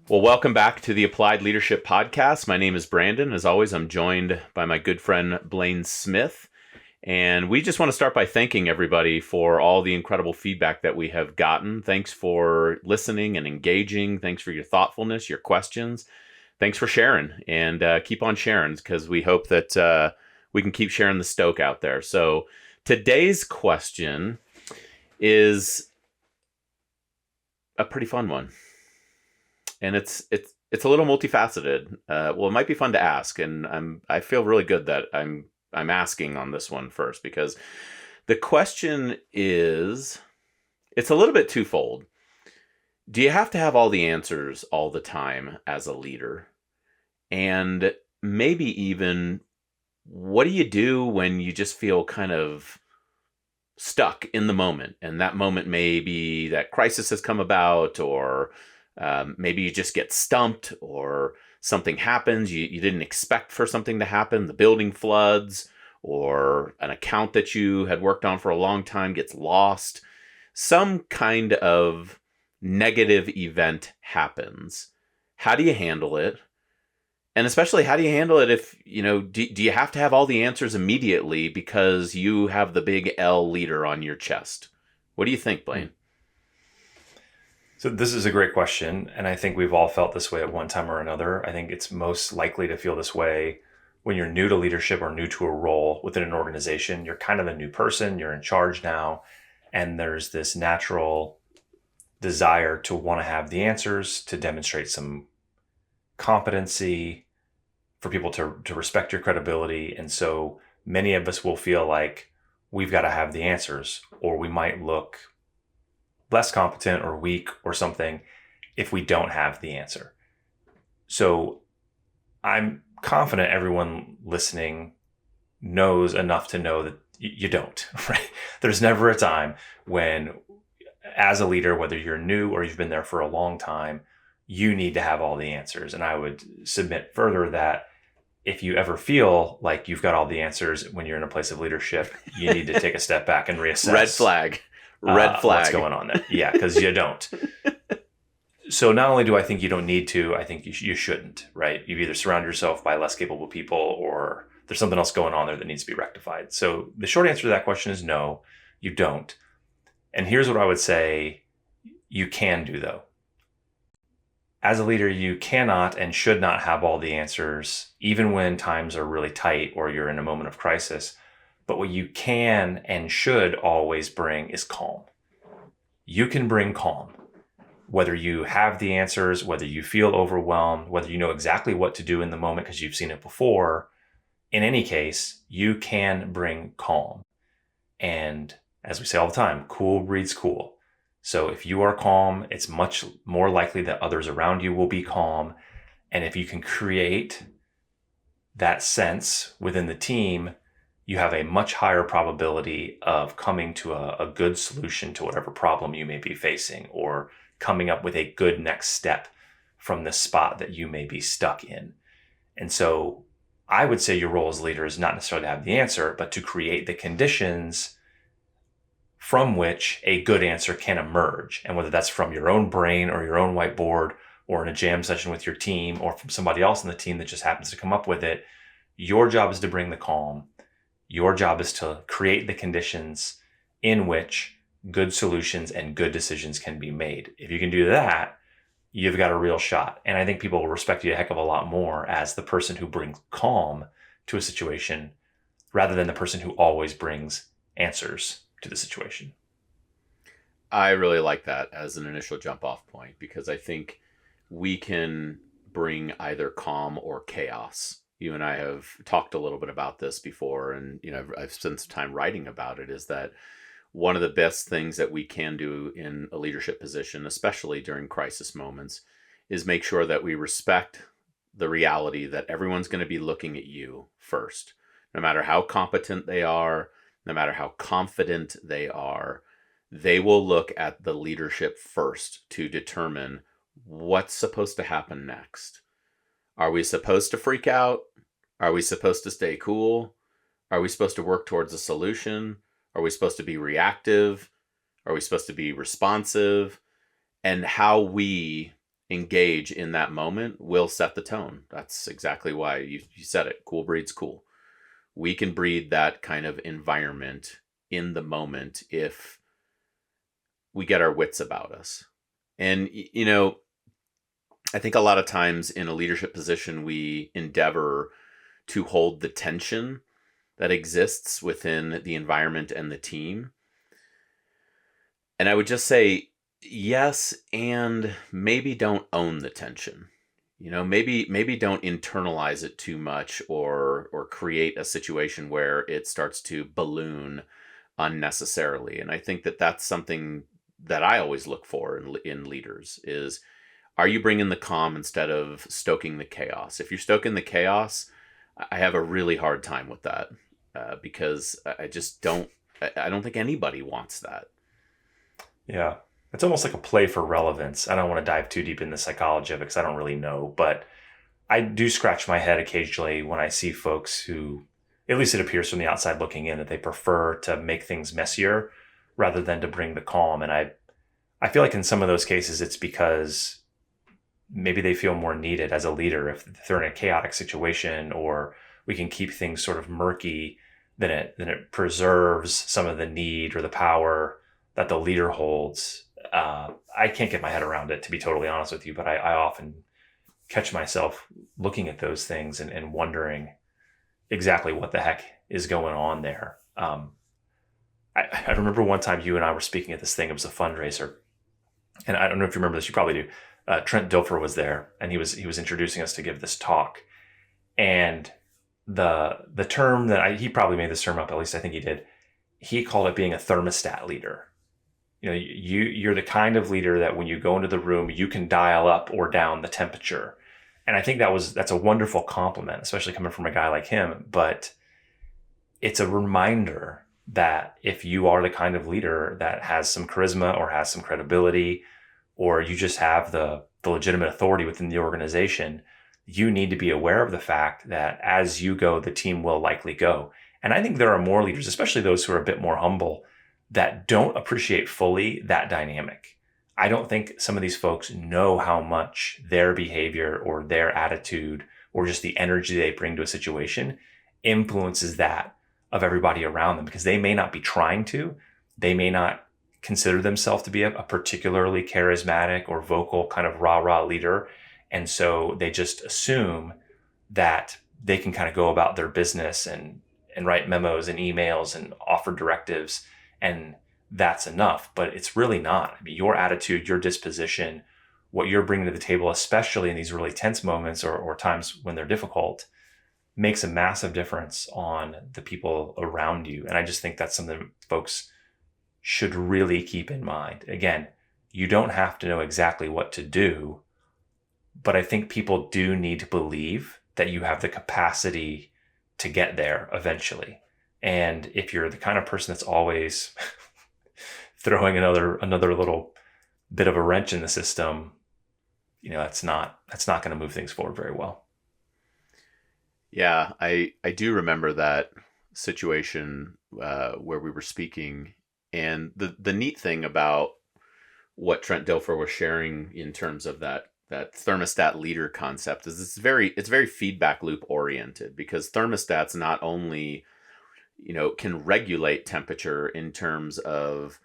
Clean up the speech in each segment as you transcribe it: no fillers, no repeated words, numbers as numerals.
Well, welcome back to the Applied Leadership Podcast. My name is Brandon. As always, I'm joined by my good friend Blaine Smith. And we just want to start by thanking everybody for all the incredible feedback that we have gotten. Thanks for listening and engaging. Thanks for your thoughtfulness, your questions. Thanks for sharing, and keep on sharing, because we hope that we can keep sharing the stoke out there. So today's question is a pretty fun one. And it's a little multifaceted. Well, it might be fun to ask, and I feel really good that I'm asking on this one first, because the question is, it's a little bit twofold. Do you have to have all the answers all the time as a leader? And maybe even, what do you do when you just feel kind of stuck in the moment? And that moment may be that crisis has come about, or maybe you just get stumped, or something happens you didn't expect for something to happen. The building floods, or an account that you had worked on for a long time gets lost. Some kind of negative event happens. How do you handle it? And especially, how do you handle it if, do you have to have all the answers immediately because you have the big L leader on your chest? What do you think, Blaine? So this is a great question, and I think we've all felt this way at one time or another. I think it's most likely to feel this way when you're new to leadership or new to a role within an organization. You're kind of a new person, you're in charge now, and there's this natural desire to want to have the answers, to demonstrate some competency, for people to respect your credibility. And so many of us will feel like we've got to have the answers, or we might look less competent or weak or something if we don't have the answer. So I'm confident everyone listening knows enough to know that you don't, right? There's never a time when, as a leader, whether you're new or you've been there for a long time, you need to have all the answers. And I would submit further that if you ever feel like you've got all the answers when you're in a place of leadership, you need to take a step back and reassess. Red flag. What's going on there? Yeah, because you don't. So not only do I think you don't need to, I think you shouldn't, right? You either surround yourself by less capable people, or there's something else going on there that needs to be rectified. So the short answer to that question is no, you don't. And here's what I would say you can do, though. As a leader, you cannot and should not have all the answers, even when times are really tight or you're in a moment of crisis. But what you can and should always bring is calm. You can bring calm. Whether you have the answers, whether you feel overwhelmed, whether you know exactly what to do in the moment because you've seen it before, in any case, you can bring calm. And as we say all the time, cool breeds cool. So if you are calm, it's much more likely that others around you will be calm. And if you can create that sense within the team, you have a much higher probability of coming to a good solution to whatever problem you may be facing, or coming up with a good next step from the spot that you may be stuck in. And so I would say your role as leader is not necessarily to have the answer, but to create the conditions from which a good answer can emerge. And whether that's from your own brain or your own whiteboard, or in a jam session with your team, or from somebody else in the team that just happens to come up with it, your job is to bring the calm. Your job is to create the conditions in which good solutions and good decisions can be made. If you can do that, you've got a real shot. And I think people will respect you a heck of a lot more as the person who brings calm to a situation, rather than the person who always brings answers to the situation. I really like that as an initial jump off point, because I think we can bring either calm or chaos. You and I have talked a little bit about this before, and I've spent some time writing about it, is that one of the best things that we can do in a leadership position, especially during crisis moments, is make sure that we respect the reality that everyone's going to be looking at you first. No matter how competent they are, no matter how confident they are, they will look at the leadership first to determine what's supposed to happen next. Are we supposed to freak out? Are we supposed to stay cool? Are we supposed to work towards a solution? Are we supposed to be reactive? Are we supposed to be responsive? And how we engage in that moment will set the tone. That's exactly why you said it. Cool breeds cool. We can breed that kind of environment in the moment if we get our wits about us. And, I think a lot of times in a leadership position, we endeavor to hold the tension that exists within the environment and the team. And I would just say, yes, and maybe don't own the tension. Maybe don't internalize it too much, or create a situation where it starts to balloon unnecessarily. And I think that that's something that I always look for in leaders is, are you bringing the calm instead of stoking the chaos? If you're stoking the chaos, I have a really hard time with that because I just don't. I don't think anybody wants that. Yeah. It's almost like a play for relevance. I don't want to dive too deep in the psychology of it because I don't really know, but I do scratch my head occasionally when I see folks who, at least it appears from the outside looking in, that they prefer to make things messier rather than to bring the calm. And I feel like in some of those cases, it's because maybe they feel more needed as a leader if they're in a chaotic situation, or we can keep things sort of murky, then it preserves some of the need or the power that the leader holds. I can't get my head around it, to be totally honest with you, but I often catch myself looking at those things and wondering exactly what the heck is going on there. I remember one time you and I were speaking at this thing. It was a fundraiser, and I don't know if you remember this. You probably do. Trent Dilfer was there, and he was introducing us to give this talk. And the term that he probably made this term up, at least I think he did. He called it being a thermostat leader. You're the kind of leader that when you go into the room, you can dial up or down the temperature. And I think that's a wonderful compliment, especially coming from a guy like him. But it's a reminder that if you are the kind of leader that has some charisma or has some credibility, or you just have the legitimate authority within the organization, you need to be aware of the fact that as you go, the team will likely go. And I think there are more leaders, especially those who are a bit more humble, that don't appreciate fully that dynamic. I don't think some of these folks know how much their behavior or their attitude or just the energy they bring to a situation influences that of everybody around them, because they may not be trying to, they may not consider themselves to be a particularly charismatic or vocal kind of rah-rah leader. And so they just assume that they can kind of go about their business and write memos and emails and offer directives, and that's enough. But it's really not. I mean, your attitude, your disposition, what you're bringing to the table, especially in these really tense moments or times when they're difficult, makes a massive difference on the people around you. And I just think that's something folks should really keep in mind. Again, you don't have to know exactly what to do, but I think people do need to believe that you have the capacity to get there eventually. And if you're the kind of person that's always throwing another little bit of a wrench in the system, that's not going to move things forward very well. Yeah, I do remember that situation where we were speaking. And the neat thing about what Trent Dilfer was sharing in terms of that thermostat leader concept is it's very feedback loop oriented, because thermostats not only can regulate temperature in terms of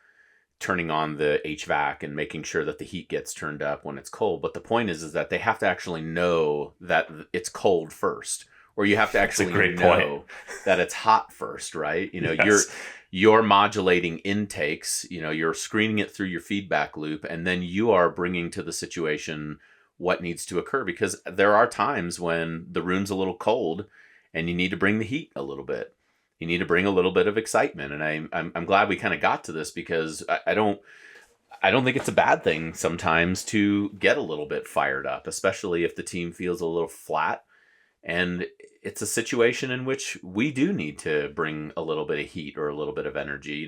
turning on the HVAC and making sure that the heat gets turned up when it's cold, but the point is that they have to actually know that it's cold first, or you have to actually know that it's hot first, right? Yes. You're modulating intakes, you're screening it through your feedback loop, and then you are bringing to the situation what needs to occur, because there are times when the room's a little cold and you need to bring the heat a little bit. You need to bring a little bit of excitement. And I'm glad we kind of got to this, because I don't think it's a bad thing sometimes to get a little bit fired up, especially if the team feels a little flat. And it's a situation in which we do need to bring a little bit of heat or a little bit of energy.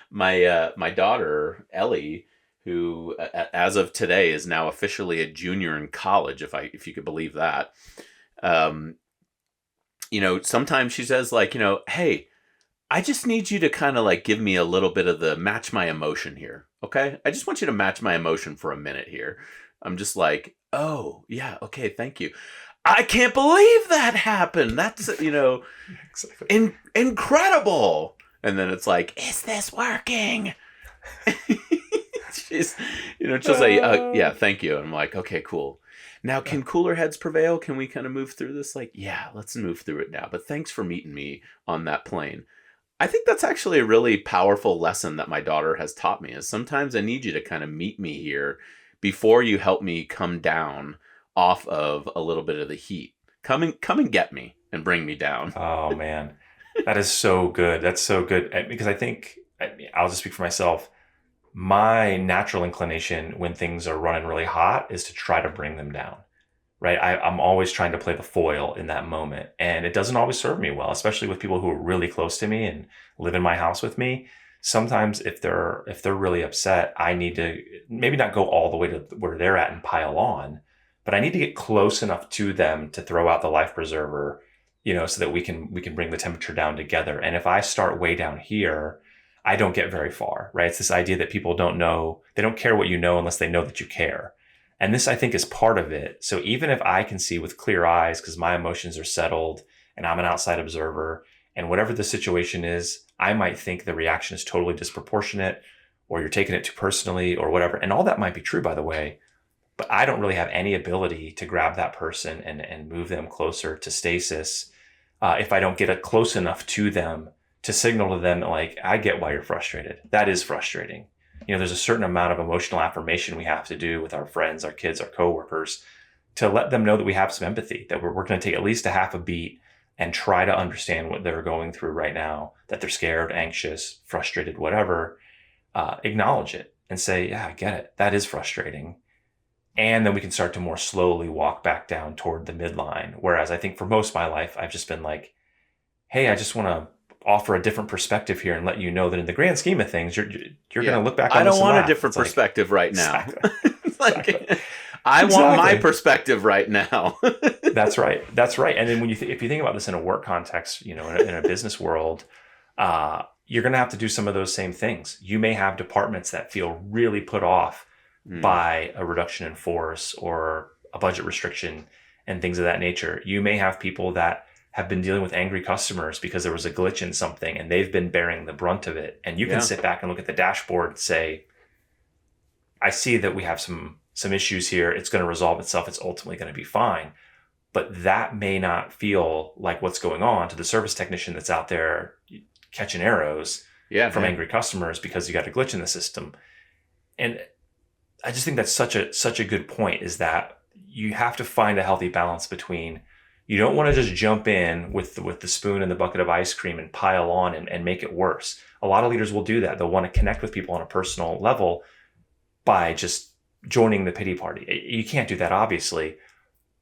My daughter Ellie, who as of today is now officially a junior in college, if you could believe that. Sometimes she says hey, I just need you to kind of give me a little bit of the match my emotion here. Okay. I just want you to match my emotion for a minute here. I'm just like, oh, yeah, okay, thank you. I can't believe that happened. That's, Exactly. incredible. And then it's like, is this working? She's, she'll say, yeah, thank you. And I'm like, okay, cool. Now, can cooler heads prevail? Can we kind of move through this? Like, yeah, let's move through it now. But thanks for meeting me on that plane. I think that's actually a really powerful lesson that my daughter has taught me is sometimes I need you to kind of meet me here before you help me come down off of a little bit of the heat. Come and get me and bring me down. Oh man, that is so good. That's so good. Because I think, I'll just speak for myself. My natural inclination when things are running really hot is to try to bring them down, right? I'm always trying to play the foil in that moment. And it doesn't always serve me well, especially with people who are really close to me and live in my house with me. Sometimes if they're really upset, I need to maybe not go all the way to where they're at and pile on, but I need to get close enough to them to throw out the life preserver, so that we can bring the temperature down together. And if I start way down here, I don't get very far, right? It's this idea that people don't know, they don't care what you know unless they know that you care. And this, I think, is part of it. So even if I can see with clear eyes, because my emotions are settled and I'm an outside observer, and whatever the situation is, I might think the reaction is totally disproportionate, or you're taking it too personally, or whatever. And all that might be true, by the way, but I don't really have any ability to grab that person and move them closer to stasis if I don't get close enough to them to signal to them that, like, I get why you're frustrated. That is frustrating. There's a certain amount of emotional affirmation we have to do with our friends, our kids, our coworkers, to let them know that we have some empathy, that we're going to take at least a half a beat and try to understand what they're going through right now, that they're scared, anxious, frustrated, whatever. Acknowledge it and say, yeah, I get it. That is frustrating. And then we can start to more slowly walk back down toward the midline. Whereas I think for most of my life, I've just been like, hey, I just want to offer a different perspective here and let you know that in the grand scheme of things, you're going to look back on this. I don't want a different perspective right now. Exactly. I want my perspective right now. That's right. And then if you think about this in a work context, in a business world, you're going to have to do some of those same things. You may have departments that feel really put off by a reduction in force or a budget restriction and things of that nature. You may have people that have been dealing with angry customers because there was a glitch in something and they've been bearing the brunt of it. And you can sit back and look at the dashboard and say, I see that we have some issues here. It's going to resolve itself. It's ultimately going to be fine. But that may not feel like what's going on to the service technician that's out there catching arrows from angry customers because you got a glitch in the system. And I just think that's such a good point, is that you have to find a healthy balance between, you don't want to just jump in with the spoon and the bucket of ice cream and pile on and make it worse. A lot of leaders will do that. They'll want to connect with people on a personal level by just joining the pity party. You can't do that, obviously,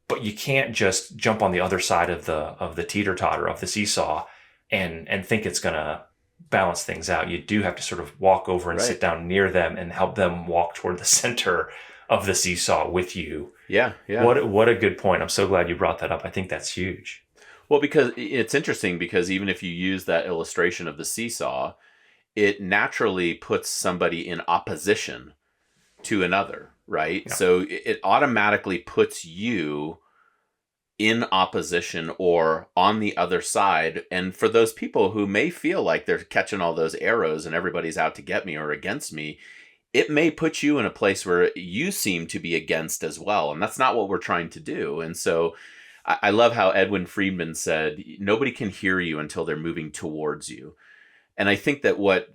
but you can't just jump on the other side of the teeter-totter, of the seesaw, and think it's going to balance things out. You do have to sort of walk over and sit down near them and help them walk toward the center of the seesaw with you. Yeah. What a good point. I'm so glad you brought that up. I think that's huge. Well, because it's interesting, because even if you use that illustration of the seesaw, it naturally puts somebody in opposition to another, right? Yeah. So it automatically puts you in opposition or on the other side. And for those people who may feel like they're catching all those arrows and everybody's out to get me or against me, it may put you in a place where you seem to be against as well. And that's not what we're trying to do. And so I love how Edwin Friedman said, nobody can hear you until they're moving towards you. And I think that what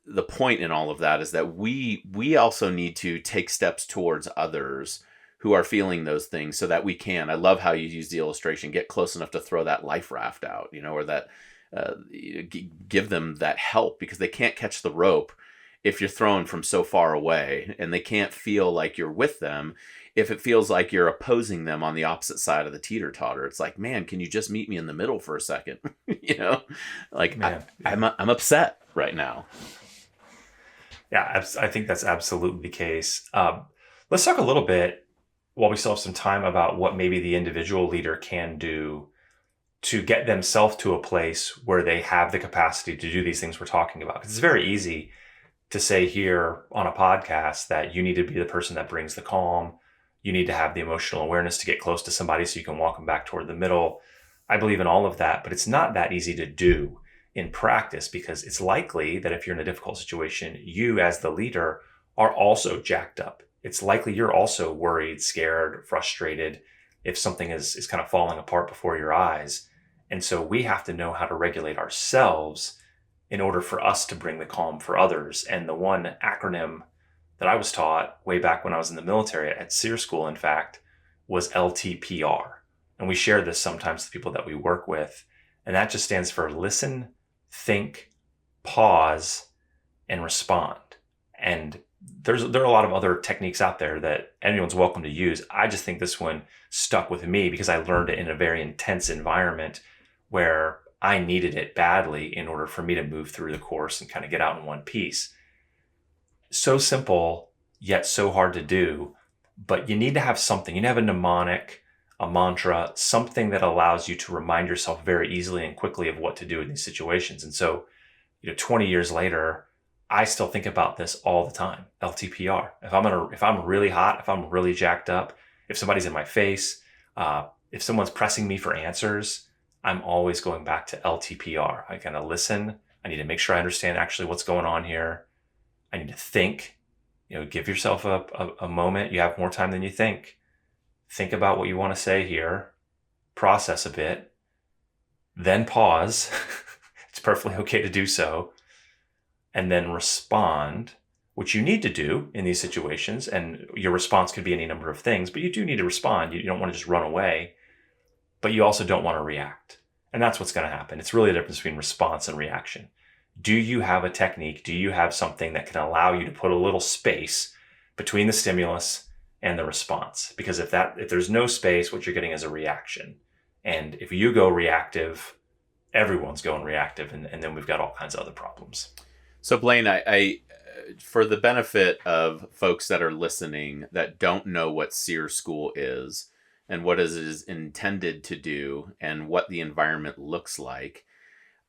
the point in all of that is that we also need to take steps towards others who are feeling those things so that we can. I love how you use the illustration, get close enough to throw that life raft out, or that give them that help, because they can't catch the rope if you're thrown from so far away, and they can't feel like you're with them if it feels like you're opposing them on the opposite side of the teeter-totter. It's like, man, can you just meet me in the middle for a second? I'm upset right now. Yeah, I think that's absolutely the case. Let's talk a little bit, while we still have some time, about what maybe the individual leader can do to get themselves to a place where they have the capacity to do these things we're talking about. Because it's very easy to say here on a podcast that you need to be the person that brings the calm. You need to have the emotional awareness to get close to somebody so you can walk them back toward the middle. I believe in all of that, but it's not that easy to do in practice, because it's likely that if you're in a difficult situation, you as the leader are also jacked up. It's likely you're also worried, scared, frustrated if something is kind of falling apart before your eyes. And so we have to know how to regulate ourselves in order for us to bring the calm for others. And the one acronym that I was taught way back when I was in the military at SEER school, in fact, was LTPR. And we share this sometimes with people that we work with. And that just stands for listen, think, pause, and respond. And there are a lot of other techniques out there that anyone's welcome to use. I just think this one stuck with me because I learned it in a very intense environment where I needed it badly in order for me to move through the course and kind of get out in one piece. So simple, yet so hard to do. But you need to have something. You need to have a mnemonic, a mantra, something that allows you to remind yourself very easily and quickly of what to do in these situations. And so, 20 years later, I still think about this all the time. LTPR. If I'm really hot, if I'm really jacked up, if somebody's in my face, if someone's pressing me for answers, I'm always going back to LTPR. I kind of listen. I need to make sure I understand actually what's going on here. I need to think. Give yourself a moment. You have more time than you think. Think about what you want to say here. Process a bit. Then pause. It's perfectly okay to do so. And then respond, which you need to do in these situations. And your response could be any number of things, but you do need to respond. You don't want to just run away, but you also don't want to react. And that's what's going to happen. It's really the difference between response and reaction. Do you have a technique? Do you have something that can allow you to put a little space between the stimulus and the response? Because if there's no space, what you're getting is a reaction. And if you go reactive, everyone's going reactive. And then we've got all kinds of other problems. So Blaine, I for the benefit of folks that are listening that don't know what SEER school is and what it is intended to do and what the environment looks like,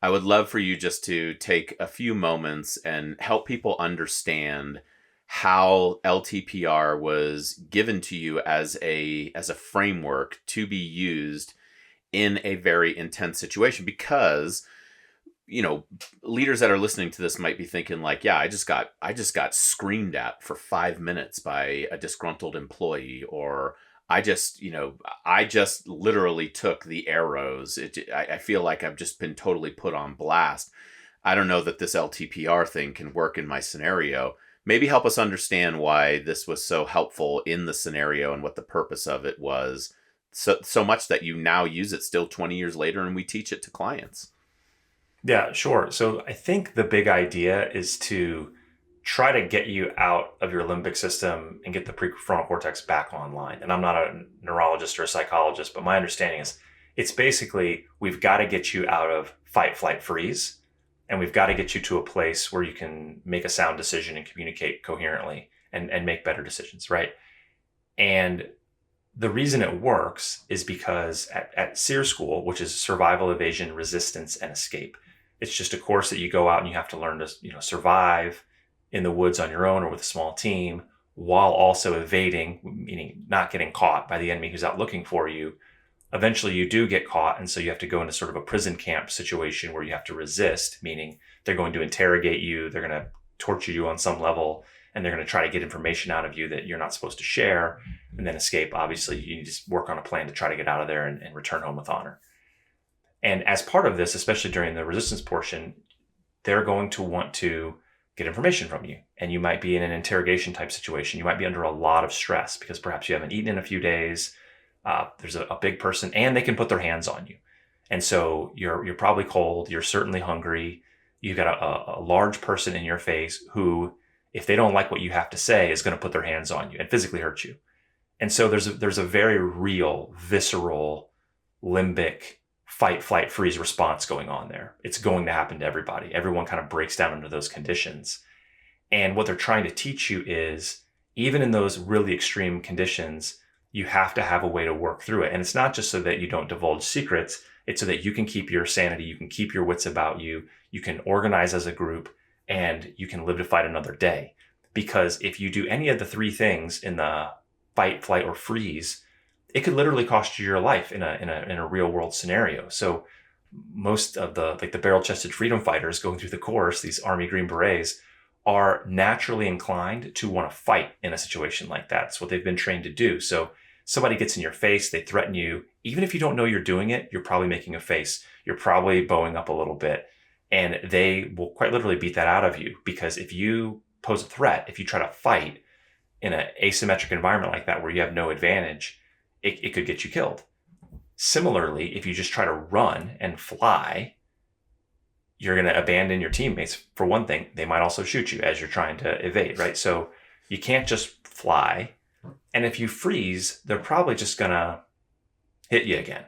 I would love for you just to take a few moments and help people understand how LTPR was given to you as a framework to be used in a very intense situation. Because leaders that are listening to this might be thinking like, yeah, I just got screamed at for 5 minutes by a disgruntled employee, or I just literally took the arrows. I feel like I've just been totally put on blast. I don't know that this LTPR thing can work in my scenario. Maybe help us understand why this was so helpful in the scenario and what the purpose of it was, so much that you now use it still 20 years later and we teach it to clients. Yeah, sure. So I think the big idea is to try to get you out of your limbic system and get the prefrontal cortex back online. And I'm not a neurologist or a psychologist, but my understanding is it's basically we've got to get you out of fight, flight, freeze. And we've got to get you to a place where you can make a sound decision and communicate coherently and make better decisions, right? And the reason it works is because at SEER school, which is survival, evasion, resistance, and escape, it's just a course that you go out and you have to learn to, survive in the woods on your own or with a small team while also evading, meaning not getting caught by the enemy who's out looking for you. Eventually you do get caught. And so you have to go into sort of a prison camp situation where you have to resist, meaning they're going to interrogate you. They're going to torture you on some level, and they're going to try to get information out of you that you're not supposed to share. And then escape, obviously, you need to work on a plan to try to get out of there and return home with honor. And as part of this, especially during the resistance portion, they're going to want to get information from you. And you might be in an interrogation type situation. You might be under a lot of stress because perhaps you haven't eaten in a few days. There's a big person, and they can put their hands on you. And so you're probably cold. You're certainly hungry. You've got a large person in your face who, if they don't like what you have to say, is going to put their hands on you and physically hurt you. And so there's a very real, visceral, limbic fight, flight, freeze response going on there. It's going to happen to everybody. Everyone kind of breaks down under those conditions. And what they're trying to teach you is, even in those really extreme conditions, you have to have a way to work through it. And it's not just so that you don't divulge secrets. It's so that you can keep your sanity, you can keep your wits about you, you can organize as a group, and you can live to fight another day. Because if you do any of the three things in the fight, flight, or freeze, it could literally cost you your life in a real world scenario. So most of the barrel chested freedom fighters going through the course, these Army Green Berets, are naturally inclined to want to fight in a situation like that. It's what they've been trained to do. So somebody gets in your face, they threaten you. Even if you don't know you're doing it, you're probably making a face. You're probably bowing up a little bit. And they will quite literally beat that out of you, because if you pose a threat, if you try to fight in an asymmetric environment like that where you have no advantage, it could get you killed. Similarly, if you just try to run and fly, you're going to abandon your teammates. For one thing, they might also shoot you as you're trying to evade, right? So you can't just fly. And if you freeze, they're probably just going to hit you again.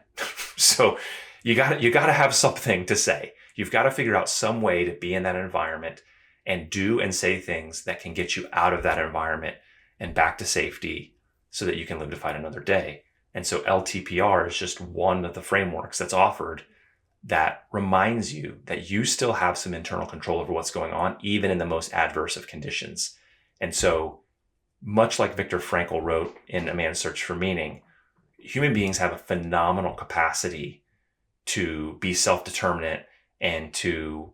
So you got to have something to say. You've got to figure out some way to be in that environment and do and say things that can get you out of that environment and back to safety so that you can live to fight another day. And so LTPR is just one of the frameworks that's offered that reminds you that you still have some internal control over what's going on, even in the most adverse of conditions. And so, much like Viktor Frankl wrote in A Man's Search for Meaning, human beings have a phenomenal capacity to be self-determinate and to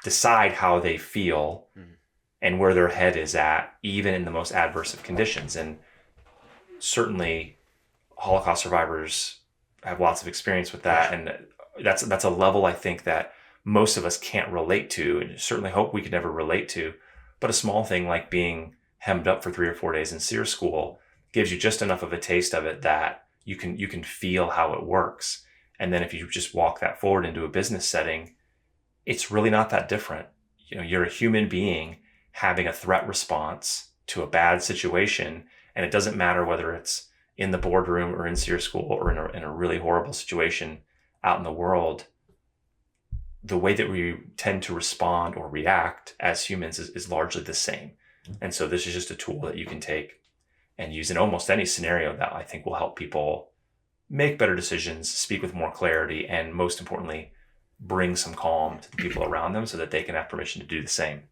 decide how they feel and where their head is at, even in the most adverse of conditions. And certainly Holocaust survivors have lots of experience with that. And that's a level I think that most of us can't relate to, and certainly hope we could never relate to. But a small thing like being hemmed up for 3 or 4 days in SERE school gives you just enough of a taste of it that you can feel how it works. And then if you just walk that forward into a business setting, it's really not that different. You know, you're a human being having a threat response to a bad situation, and it doesn't matter whether it's in the boardroom or in SERE school or in a really horrible situation out in the world. The way that we tend to respond or react as humans is largely the same. And so this is just a tool that you can take and use in almost any scenario that I think will help people make better decisions, speak with more clarity, and most importantly, bring some calm to the people around them so that they can have permission to do the same.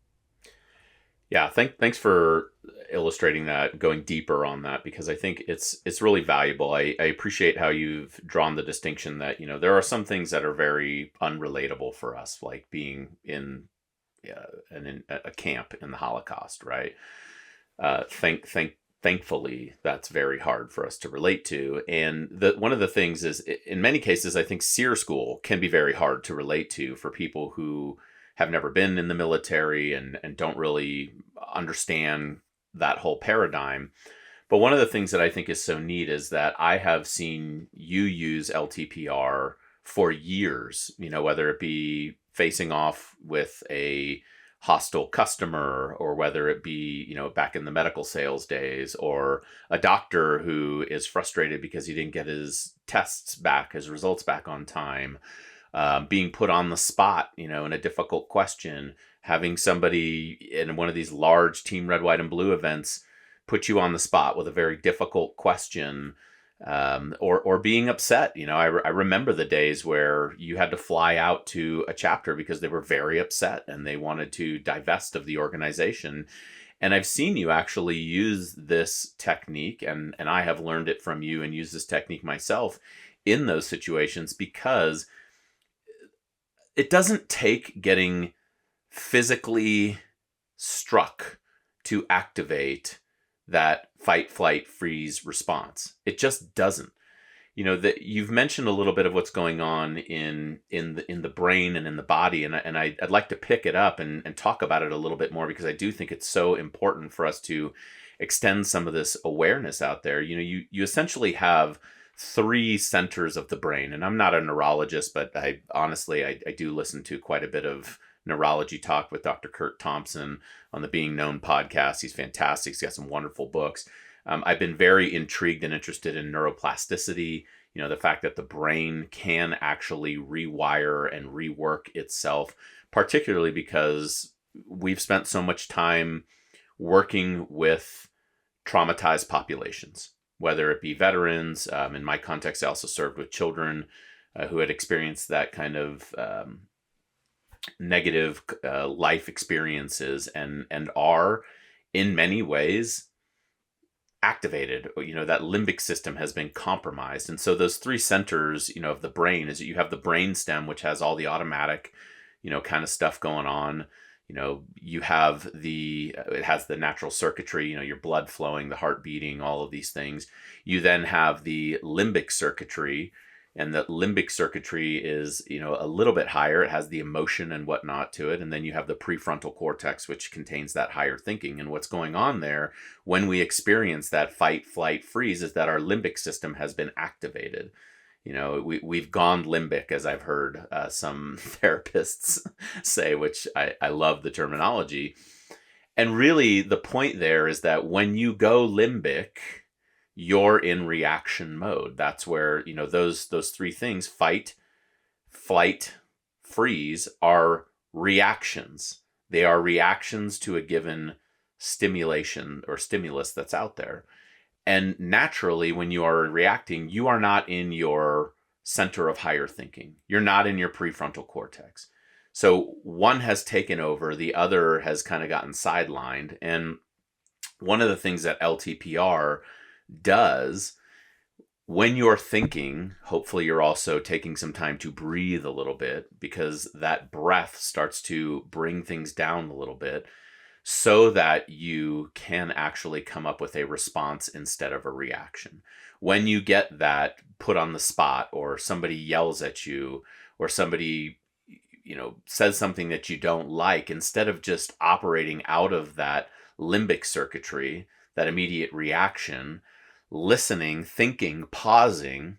Yeah, thanks for illustrating that, going deeper on that, because I think it's really valuable. I appreciate how you've drawn the distinction that, you know, there are some things that are very unrelatable for us, like being in a camp in the Holocaust, right? Thankfully, that's very hard for us to relate to. And one of the things is, in many cases, I think SERE school can be very hard to relate to for people who have never been in the military and don't really understand that whole paradigm. But one of the things that I think is so neat is that I have seen you use LTPR for years, you know, whether it be facing off with a hostile customer, or whether it be, you know, back in the medical sales days, or a doctor who is frustrated because he didn't get his tests back, his results back on time, being put on the spot, you know, in a difficult question, having somebody in one of these large Team Red, White, and Blue events put you on the spot with a very difficult question, or being upset. You know, I remember the days where you had to fly out to a chapter because they were very upset and they wanted to divest of the organization. And I've seen you actually use this technique, and I have learned it from you and use this technique myself in those situations, because it doesn't take getting physically struck to activate that fight, flight, freeze response. It just doesn't. You know, that you've mentioned a little bit of what's going on in the brain and in the body, and I'd like to pick it up and talk about it a little bit more, because I do think it's so important for us to extend some of this awareness out there. You know, you essentially have 3 centers of the brain, and I'm not a neurologist, but I do listen to quite a bit of neurology talk with Dr. Kurt Thompson on the Being Known podcast. He's fantastic. He's got some wonderful books. I've been very intrigued and interested in neuroplasticity, you know, the fact that the brain can actually rewire and rework itself, particularly because we've spent so much time working with traumatized populations, whether it be veterans. In my context, I also served with children who had experienced that kind of negative life experiences, and are in many ways activated. That limbic system has been compromised. And so those three centers, of the brain is that you have the brain stem, which has all the automatic, kind of stuff going on. You have it has the natural circuitry, your blood flowing, the heart beating, all of these things. You then have the limbic circuitry, and the limbic circuitry is, a little bit higher. It has the emotion and whatnot to it. And then you have the prefrontal cortex, which contains that higher thinking. And what's going on there when we experience that fight, flight, freeze is that our limbic system has been activated. We've gone limbic, as I've heard some therapists say, which I love the terminology. And really the point there is that when you go limbic, you're in reaction mode. That's where, those three things, fight, flight, freeze, are reactions. They are reactions to a given stimulation or stimulus that's out there. And naturally, when you are reacting, you are not in your center of higher thinking. You're not in your prefrontal cortex. So one has taken over, the other has kind of gotten sidelined. And one of the things that LTPR does, when you're thinking, hopefully you're also taking some time to breathe a little bit, because that breath starts to bring things down a little bit so that you can actually come up with a response instead of a reaction. When you get that put on the spot, or somebody yells at you, or somebody says something that you don't like, instead of just operating out of that limbic circuitry, that immediate reaction, listening, thinking, pausing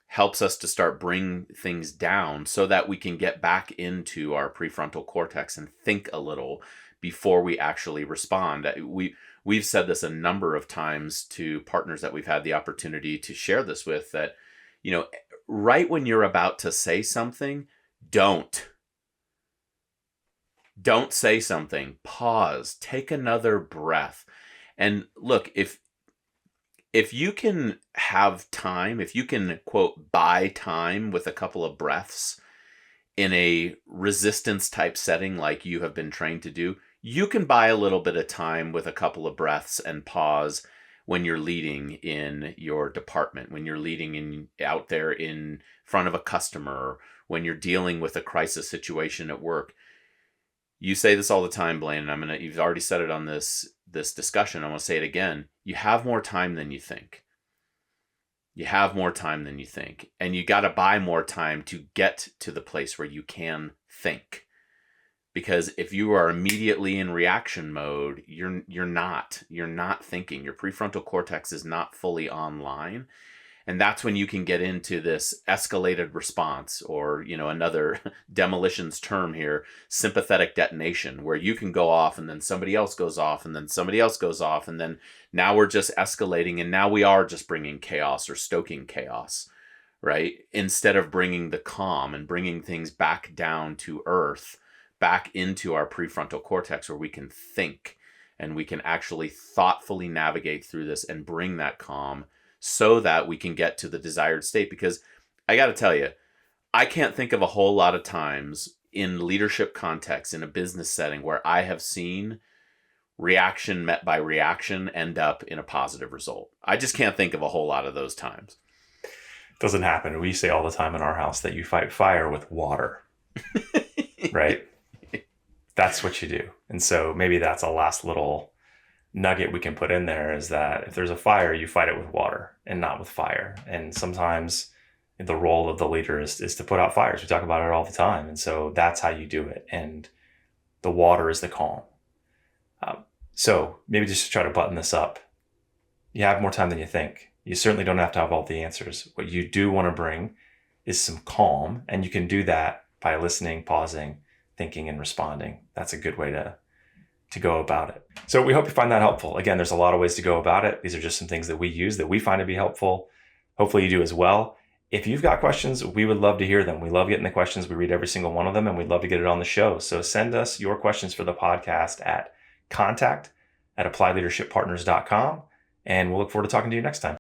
helps us to start bring things down so that we can get back into our prefrontal cortex and think a little before we actually respond. We've said this a number of times to partners that we've had the opportunity to share this with, that, right when you're about to say something, don't say something. Pause, take another breath. And look, if you can have time, if you can, quote, buy time with a couple of breaths in a resistance type setting like you have been trained to do, you can buy a little bit of time with a couple of breaths and pause when you're leading in your department, when you're leading out there in front of a customer, when you're dealing with a crisis situation at work. You say this all the time, Blaine, and you've already said it on this discussion. I'm going to say it again. You have more time than you think. You have more time than you think. And you got to buy more time to get to the place where you can think. Because if you are immediately in reaction mode, you're not thinking. Your prefrontal cortex is not fully online. And that's when you can get into this escalated response, or, another demolitions term here, sympathetic detonation, where you can go off and then somebody else goes off and then somebody else goes off. And then now we're just escalating, and now we are just bringing chaos or stoking chaos, right? Instead of bringing the calm and bringing things back down to earth, back into our prefrontal cortex, where we can think and we can actually thoughtfully navigate through this and bring that calm, so that we can get to the desired state. Because I got to tell you, I can't think of a whole lot of times in leadership context, in a business setting, where I have seen reaction met by reaction end up in a positive result. I just can't think of a whole lot of those times. It doesn't happen. We say all the time in our house that you fight fire with water, right? That's what you do. And so maybe that's a last little nugget we can put in there, is that if there's a fire, you fight it with water and not with fire. And sometimes the role of the leader is to put out fires. We talk about it all the time. And so that's how you do it. And the water is the calm. So maybe just to try to button this up, you have more time than you think. You certainly don't have to have all the answers. What you do want to bring is some calm, and you can do that by listening, pausing, thinking, and responding. That's a good way to go about it. So we hope you find that helpful. Again, there's a lot of ways to go about it. These are just some things that we use that we find to be helpful. Hopefully you do as well. If you've got questions, we would love to hear them. We love getting the questions. We read every single one of them, and we'd love to get it on the show. So send us your questions for the podcast at contact@appliedleadershippartners.com, and we'll look forward to talking to you next time.